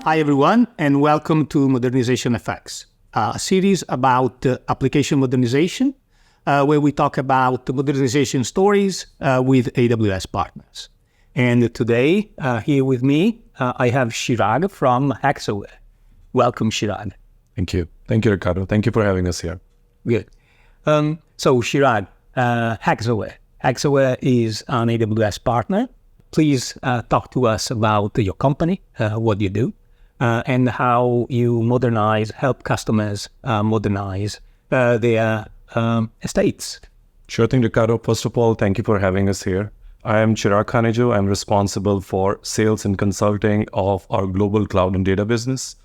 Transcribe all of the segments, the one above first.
Hi, everyone, and welcome to Modernization FX, a series about application modernization, where we talk about the modernization stories with AWS partners. And today, here with me, I have Chirag from Hexaware. Welcome, Chirag. Thank you. Thank you, Ricardo. Thank you for having us here. Good. So, Chirag, Hexaware. Hexaware is an AWS partner. Please talk to us about your company, what you do, and how you help customers modernize their estates. Sure thing, Ricardo. First of all, thank you for having us here. I am Chirag Khanijau. I'm responsible for sales and consulting of our global cloud and data business.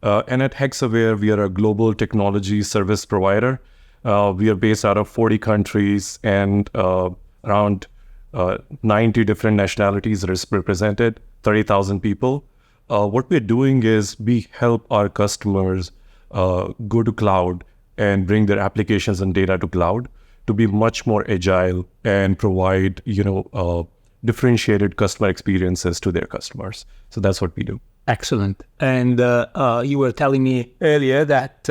And at Hexaware, we are a global technology service provider. We are based out of 40 countries and around 90 different nationalities represented, 30,000 people. What we're doing is we help our customers go to cloud and bring their applications and data to cloud to be much more agile and provide, differentiated customer experiences to their customers. So that's what we do. Excellent. And you were telling me earlier that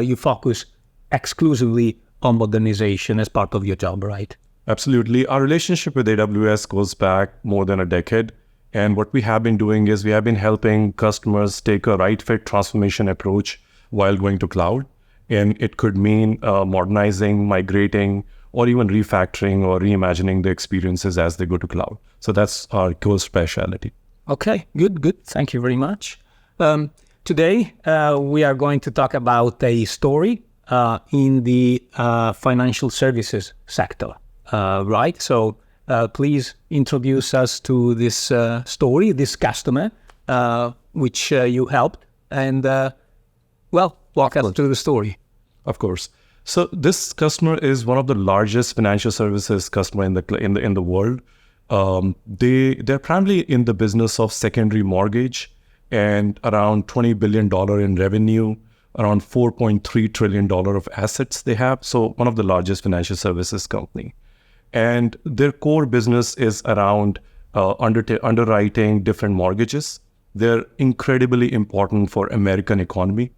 you focus exclusively on modernization as part of your job, right? Absolutely. Our relationship with AWS goes back more than a decade. And what we have been doing is we have been helping customers take a right fit transformation approach while going to cloud. And it could mean modernizing, migrating, or even refactoring or reimagining the experiences as they go to cloud. So that's our core specialty. Okay, good. Thank you very much. Today, we are going to talk about a story in the financial services sector, right? So please introduce us to this story, this customer, which you helped, and walk us through the story. Of course. So this customer is one of the largest financial services customer in the world. They're primarily in the business of secondary mortgage and around $20 billion in revenue, around $4.3 trillion of assets they have. So one of the largest financial services company. And their core business is around underwriting different mortgages. They're incredibly important for American economy.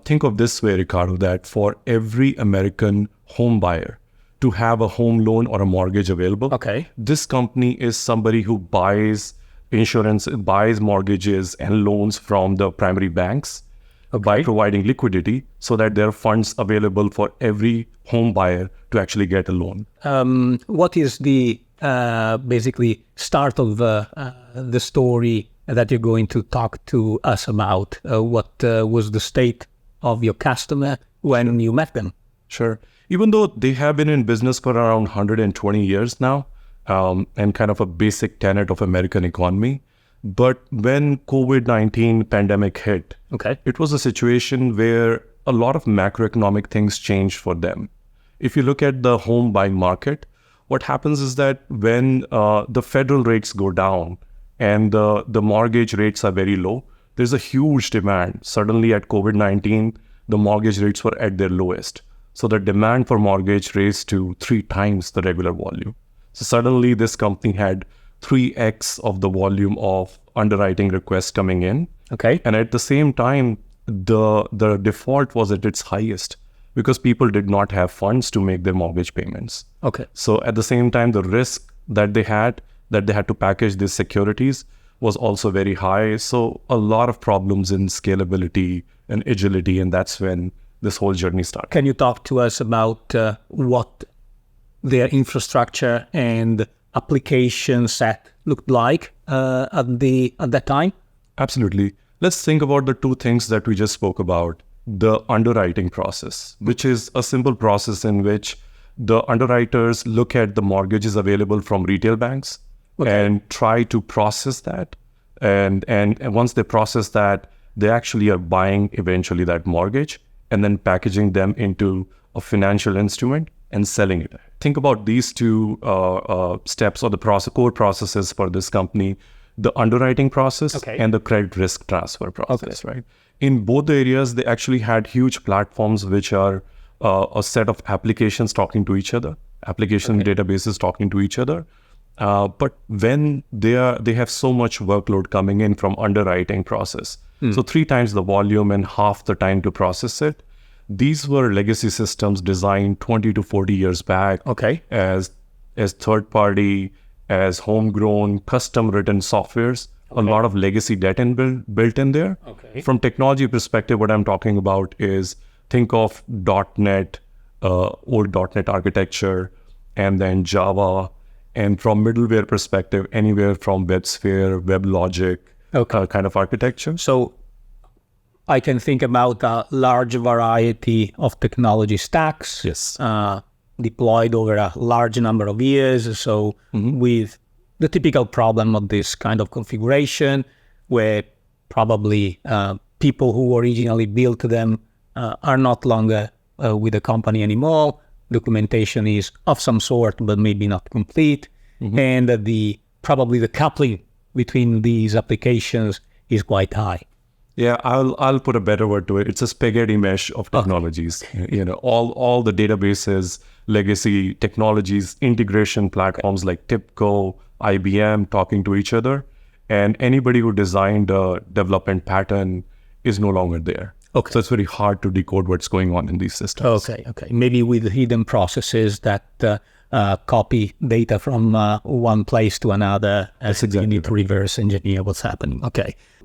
Think of this way, Ricardo, that for every American home buyer to have a home loan or a mortgage available, this company is somebody who buys insurance, buys mortgages and loans from the primary banks by providing liquidity so that there are funds available for every home buyer to actually get a loan. What is the basically start of the story that you're going to talk to us about? What was the state of your customer when you met them? Sure. Even though they have been in business for around 120 years now, and kind of a basic tenet of American economy, but when COVID-19 pandemic hit, it was a situation where a lot of macroeconomic things changed for them. If you look at the home buying market, what happens is that when the federal rates go down and the mortgage rates are very low, there's a huge demand. Suddenly at COVID-19, the mortgage rates were at their lowest. So the demand for mortgage raised to 3 times the regular volume. So suddenly this company had 3x of the volume of underwriting requests coming in. And at the same time, the default was at its highest because people did not have funds to make their mortgage payments. So at the same time, the risk that they had to package these securities was also very high. So a lot of problems in scalability and agility, and that's when this whole journey started. Can you talk to us about what their infrastructure and application set looked like at that time? Absolutely. Let's think about the 2 things that we just spoke about. The underwriting process, which is a simple process in which the underwriters look at the mortgages available from retail banks and try to process that. And once they process that, they actually are buying eventually that mortgage and then packaging them into a financial instrument and selling it. Think about these 2 steps or the core processes for this company, the underwriting process and the credit risk transfer process, right? In both areas, they actually had huge platforms which are a set of applications talking to each other, application databases talking to each other. But when they have so much workload coming in from underwriting process, so 3 times the volume and half the time to process it. These were legacy systems designed 20 to 40 years back as third party, as homegrown, custom written softwares. A lot of legacy debt built in there. From technology perspective, what I'm talking about is think of .NET, old .NET architecture, and then Java. And from middleware perspective, anywhere from WebSphere, WebLogic kind of architecture. So I can think about a large variety of technology stacks deployed over a large number of years. So with the typical problem of this kind of configuration, where probably people who originally built them are not longer with the company anymore. Documentation is of some sort, but maybe not complete. And probably the coupling between these applications is quite high. Yeah, I'll put a better word to it. It's a spaghetti mesh of technologies. All the databases, legacy technologies, integration platforms like TIBCO, IBM talking to each other, and anybody who designed a development pattern is no longer there. So it's very hard to decode what's going on in these systems. Maybe with hidden processes that copy data from one place to another. You need to reverse engineer what's happening.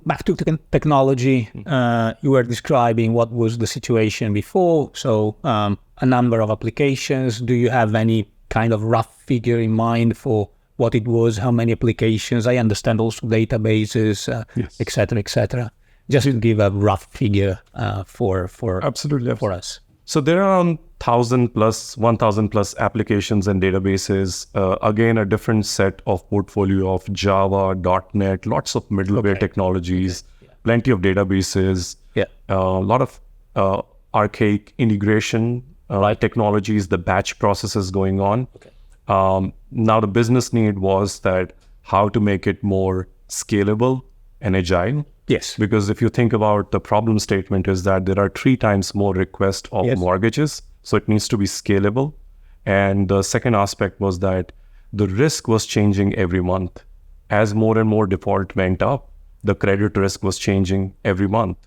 Back to technology. You were describing what was the situation before. So a number of applications. Do you have any kind of rough figure in mind for what it was? How many applications? I understand also databases, et cetera. Just to give a rough figure for us. So there are around 1,000 plus applications and databases. Again, a different set of portfolio of Java, .NET, lots of middleware technologies, plenty of databases, a lot of archaic integration technologies, the batch processes going on. Now the business need was that how to make it more scalable and agile. Because if you think about the problem statement is that there are 3 times more requests of mortgages. So it needs to be scalable. And the second aspect was that the risk was changing every month. As more and more default went up, the credit risk was changing every month.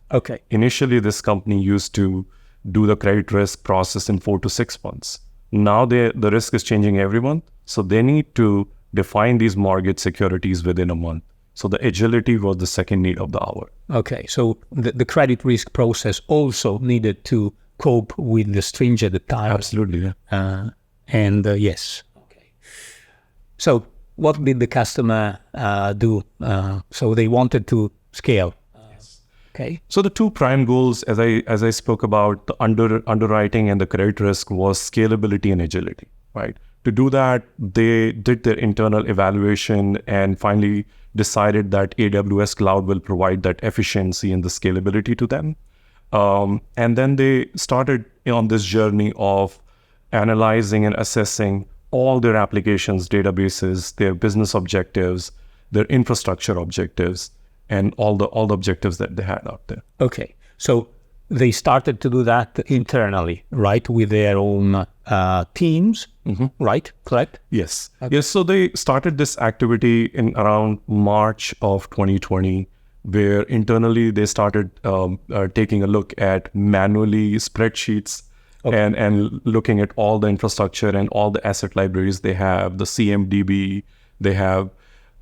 Initially, this company used to do the credit risk process in 4 to 6 months. Now the risk is changing every month. So they need to define these mortgage securities within a month. So the agility was the second need of the hour. So the credit risk process also needed to cope with the stringent time. Absolutely, So what did the customer do? So they wanted to scale. So the 2 prime goals, as I spoke about, the underwriting and the credit risk, was scalability and agility, right? To do that, they did their internal evaluation and finally decided that AWS Cloud will provide that efficiency and the scalability to them. And then they started on this journey of analyzing and assessing all their applications, databases, their business objectives, their infrastructure objectives, and all the objectives that they had out there. So they started to do that internally, right, with their own teams, right? Correct? Yes. So they started this activity in around March of 2020, where internally they started taking a look at manually spreadsheets and looking at all the infrastructure and all the asset libraries they have, the CMDB they have.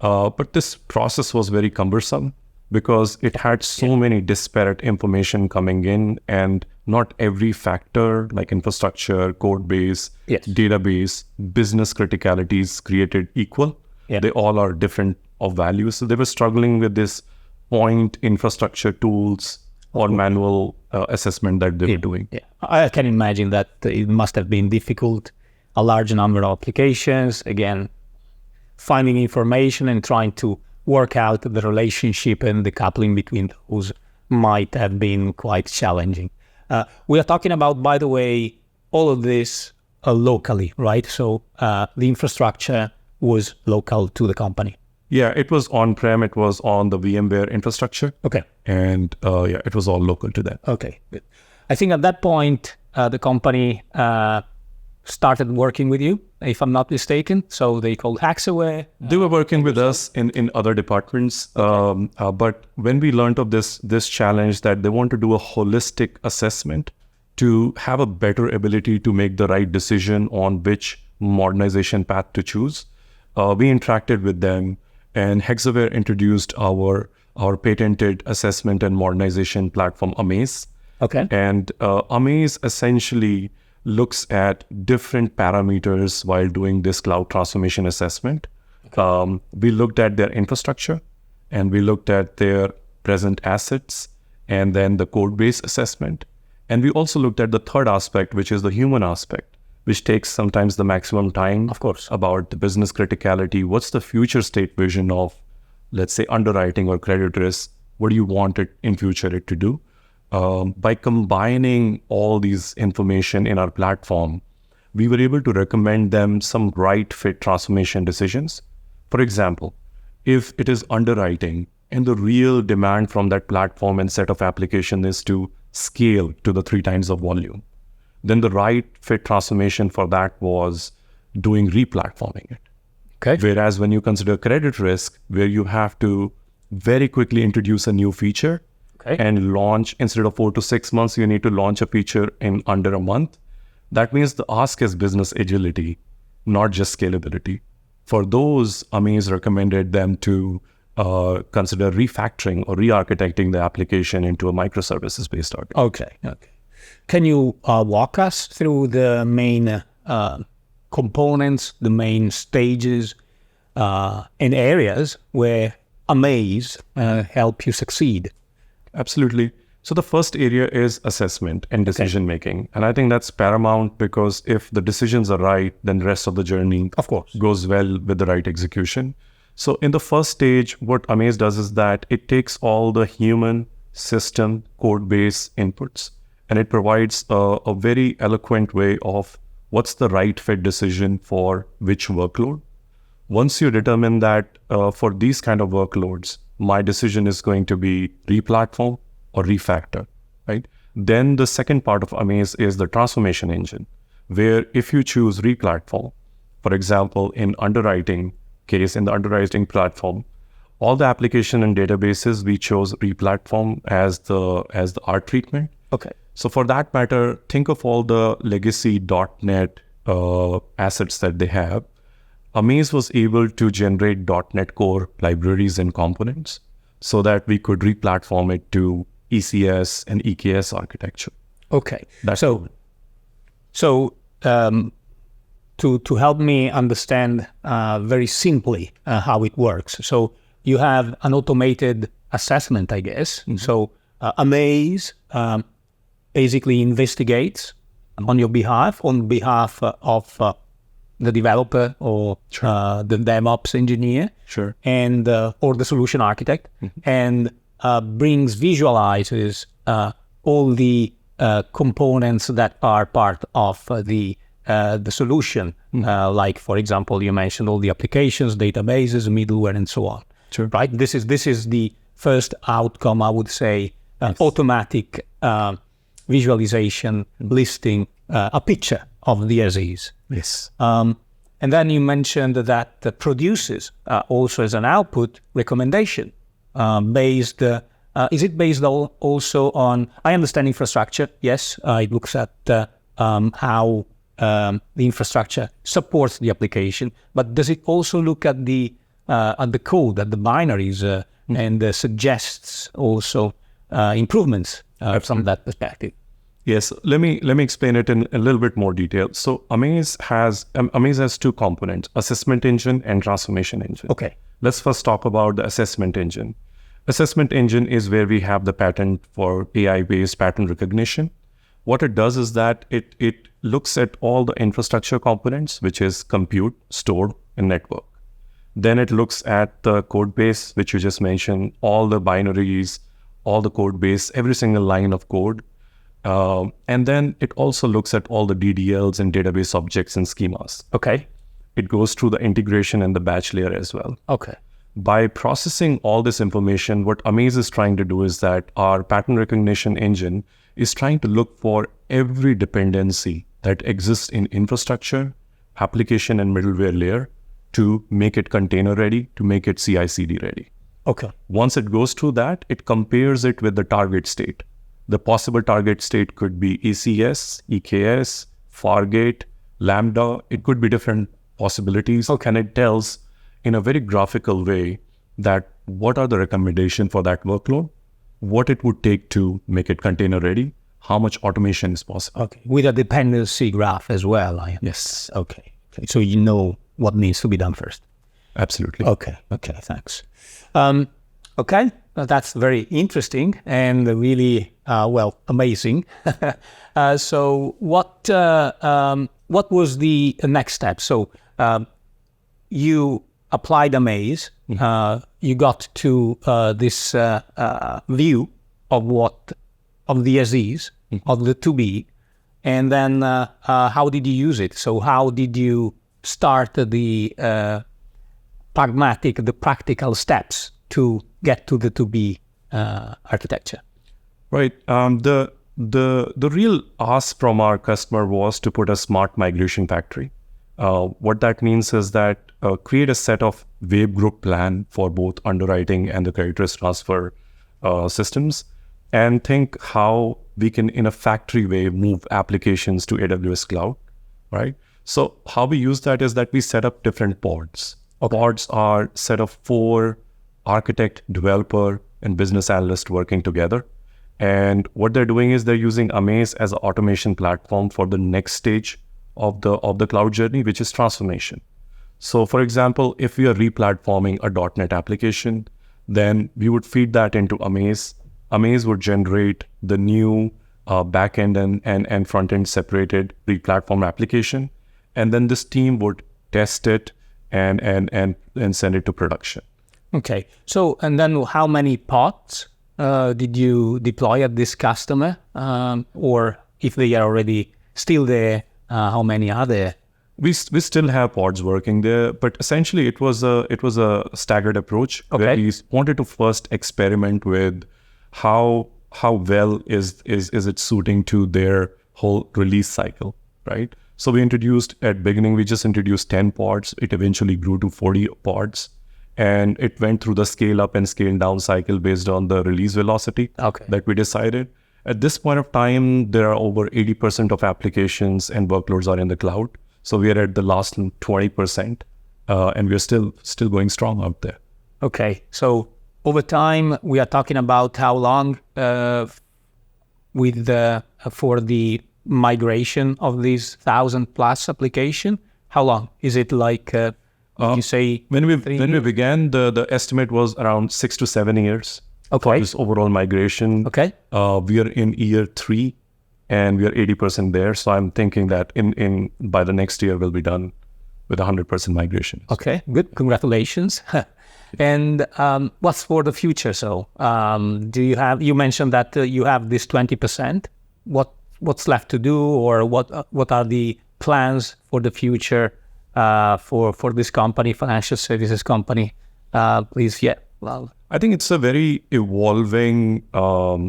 But this process was very cumbersome because it had so many disparate information coming in, and not every factor like infrastructure, code base, database, business criticalities created equal. They all are different of values. So they were struggling with this point infrastructure tools or manual assessment that they were doing. I can imagine that it must have been difficult. A large number of applications, again, finding information and trying to work out the relationship and the coupling between those might have been quite challenging. We are talking about, by the way, all of this locally, right? So the infrastructure was local to the company. It was on-prem. It was on the VMware infrastructure. And it was all local to them. Good. I think at that point, the company started working with you. if I'm not mistaken. So they called Hexaware. They were working with us in other departments. But when we learned of this challenge that they want to do a holistic assessment to have a better ability to make the right decision on which modernization path to choose, we interacted with them, and Hexaware introduced our patented assessment and modernization platform, Amaze. Okay. And Amaze essentially looks at different parameters while doing this cloud transformation assessment. Okay. We looked at their infrastructure, and we looked at their present assets, and then the code base assessment. And we also looked at the third aspect, which is the human aspect, which takes sometimes the maximum time. Of course. About the business criticality. What's the future state vision of, let's say, underwriting or credit risk? What do you want it in future it to do? By combining all these information in our platform, we were able to recommend them some right fit transformation decisions. For example, if it is underwriting and the real demand from that platform and set of application is to scale to the 3 times of volume, then the right fit transformation for that was doing replatforming it. Okay. Whereas when you consider credit risk, where you have to very quickly introduce a new feature, okay, and launch, instead of 4 to 6 months, you need to launch a feature in under a month. That means the ask is business agility, not just scalability. For those, Amaze recommended them to consider refactoring or re-architecting the application into a microservices-based architecture. Okay. Can you walk us through the main components, the main stages, and areas where Amaze help you succeed? Absolutely. So the first area is assessment and decision making. And I think that's paramount, because if the decisions are right, then the rest of the journey, of course, goes well with the right execution. So in the first stage, what Amaze does is that it takes all the human, system, code base inputs, and it provides a very eloquent way of what's the right fit decision for which workload. Once you determine that for these kind of workloads, my decision is going to be replatform or refactor, right? Then the second part of Amaze is the transformation engine, where if you choose replatform, for example, in underwriting case, in the underwriting platform, all the application and databases, we chose replatform as the art treatment. Okay. So for that matter, think of all the legacy .NET assets that they have. Amaze was able to generate .NET Core libraries and components so that we could replatform it to ECS and EKS architecture. Okay. So to help me understand very simply how it works. So you have an automated assessment, I guess. Mm-hmm. So Amaze basically investigates on your behalf, on behalf of the developer or the DevOps engineer, and or the solution architect, and visualizes all the components that are part of the solution. Like, for example, you mentioned all the applications, databases, middleware, and so on. Right? This is the first outcome, I would say, automatic visualization, listing a picture of the as-is. Yes. And then you mentioned that produces also as an output recommendation based. Is it based also on? I understand infrastructure. Yes, it looks at how the infrastructure supports the application. But does it also look at the code, at the binaries, and suggests also improvements from that perspective? Yes, let me explain it in a little bit more detail. So Amaze has 2 components: assessment engine and transformation engine. Okay. Let's first talk about the assessment engine. Assessment engine is where we have the patent for AI-based pattern recognition. What it does is that it looks at all the infrastructure components, which is compute, store, and network. Then it looks at the code base, which you just mentioned, all the binaries, all the code base, every single line of code. And then it also looks at all the DDLs and database objects and schemas. Okay. It goes through the integration and the batch layer as well. Okay. By processing all this information, what Amaze is trying to do is that our pattern recognition engine is trying to look for every dependency that exists in infrastructure, application and middleware layer to make it container ready, to make it CI/CD ready. Okay. Once it goes through that, it compares it with the target state. The possible target state could be ECS, EKS, Fargate, Lambda. It could be different possibilities. Okay. And it tells in a very graphical way that what are the recommendations for that workload, what it would take to make it container ready, how much automation is possible. Okay. With a dependency graph as well. Yes. Okay. So you know what needs to be done first. Absolutely. Okay, thanks. Okay, well, that's very interesting and really, amazing. So what was the next step? So you applied Amaze, you got to this view of the as-is, of the to-be, and then how did you use it? So how did you start the practical steps to get to the to-be architecture? Right. The real ask from our customer was to put a smart migration factory. What that means is that create a set of wave group plan for both underwriting and the credit risk transfer systems, and think how we can, in a factory way, move applications to AWS cloud, right? So how we use that is that we set up different pods. Okay. Pods are set of 4 architect, developer, and business analyst working together. And what they're doing is they're using Amaze as an automation platform for the next stage of the cloud journey, which is transformation. So for example, if we are replatforming a .NET application, then we would feed that into Amaze. Amaze would generate the new backend and front-end separated replatform application. And then this team would test it and send it to production. Okay. So, and then how many pods did you deploy at this customer? Or if they are already still there, how many are there? We still have pods working there, but essentially it was a staggered approach. Okay. Where we wanted to first experiment with how well is it suiting to their whole release cycle, right? So we introduced, at beginning, we just introduced 10 pods. It eventually grew to 40 pods. And it went through the scale up and scale down cycle based on the release velocity that we decided. At this point of time, there are over 80% of applications and workloads are in the cloud. So we are at the last 20%, and we're still going strong out there. Okay. So over time, we are talking about how long for the migration of these 1,000+ application? How long? Is it like, you say? When we began, the estimate was around 6 to 7 years. Okay. For this overall migration. Okay. We are in year 3 and we are 80% there. So I'm thinking that in by the next year, we'll be done with 100% migration. Okay, good. Congratulations. And what's for the future? So you mentioned that you have this 20%. What's left to do, or what are the plans for the future for this company, financial services company? Please, yeah. Well, I think it's a very evolving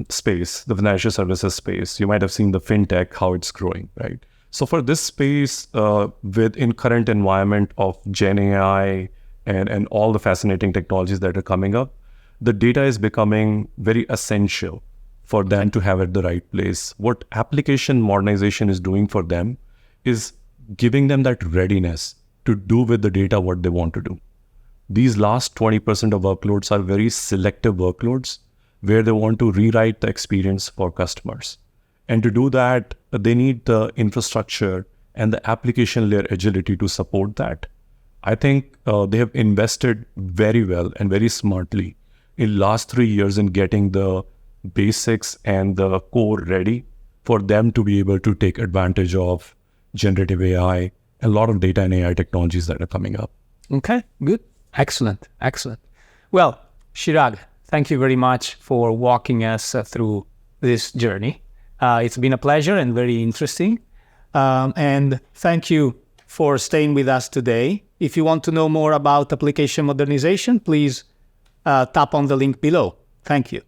space, the financial services space. You might have seen the fintech, how it's growing, right? So for this space, in current environment of Gen AI and all the fascinating technologies that are coming up, the data is becoming very essential for them to have at the right place. What application modernization is doing for them is giving them that readiness to do with the data what they want to do. These last 20% of workloads are very selective workloads where they want to rewrite the experience for customers. And to do that, they need the infrastructure and the application layer agility to support that. I think they have invested very well and very smartly in last 3 years in getting the basics and the core ready for them to be able to take advantage of generative AI, a lot of data and AI technologies that are coming up. Okay, good. Excellent. Well, Chirag, thank you very much for walking us through this journey. It's been a pleasure and very interesting. And thank you for staying with us today. If you want to know more about application modernization, please tap on the link below. Thank you.